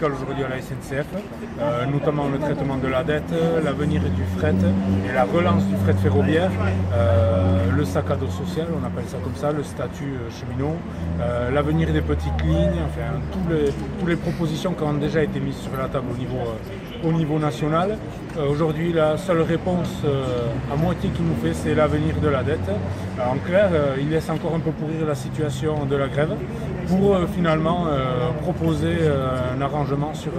crucial aujourd'hui à la SNCF, notamment le traitement de la dette, l'avenir du fret et la relance du fret ferroviaire, le sac à dos social, on appelle ça comme ça, le statut cheminot, l'avenir des petites lignes, enfin toutes les propositions qui ont déjà été mises sur la table au niveau national. Aujourd'hui, la seule réponse à moitié qu'il nous fait, c'est l'avenir de la dette. En clair, il laisse encore un peu pourrir la situation de la grève pour finalement proposer un arrangement sur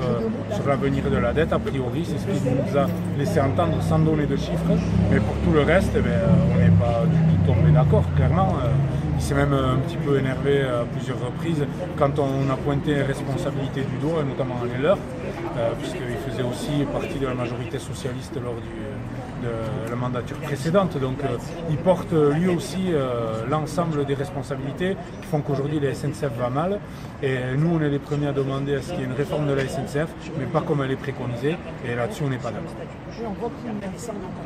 l'avenir de la dette. A priori, c'est ce qu'il nous a laissé entendre sans donner de chiffres. Mais pour tout le reste, on n'est pas du tout tombé d'accord, clairement. Il s'est même un petit peu énervé à plusieurs reprises quand on a pointé les responsabilités du doigt, notamment les leurs, puisqu'il faisait aussi partie de la majorité socialiste lors de la mandature précédente. Donc il porte lui aussi l'ensemble des responsabilités qui font qu'aujourd'hui la SNCF va mal. Et nous, on est les premiers à demander à ce qu'il y ait une réforme de la SNCF, mais pas comme elle est préconisée. Et là-dessus, on n'est pas d'accord.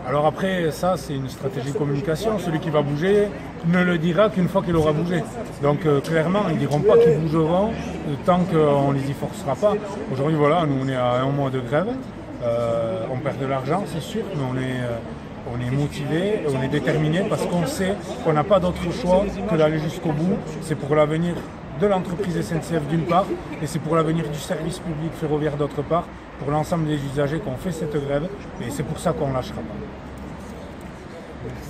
Alors après, ça, c'est une stratégie de communication. Celui qui va bouger ne le dira qu'une fois qu'il aura bougé. Donc clairement, ils ne diront pas qu'ils bougeront tant qu'on ne les y forcera pas. Aujourd'hui, voilà, nous, on est à 1 mois de grève. On perd de l'argent, c'est sûr, mais on est motivé, on est déterminé parce qu'on sait qu'on n'a pas d'autre choix que d'aller jusqu'au bout. C'est pour l'avenir de l'entreprise SNCF d'une part, et c'est pour l'avenir du service public ferroviaire d'autre part, pour l'ensemble des usagers qu'on fait cette grève, et c'est pour ça qu'on ne lâchera pas. Merci.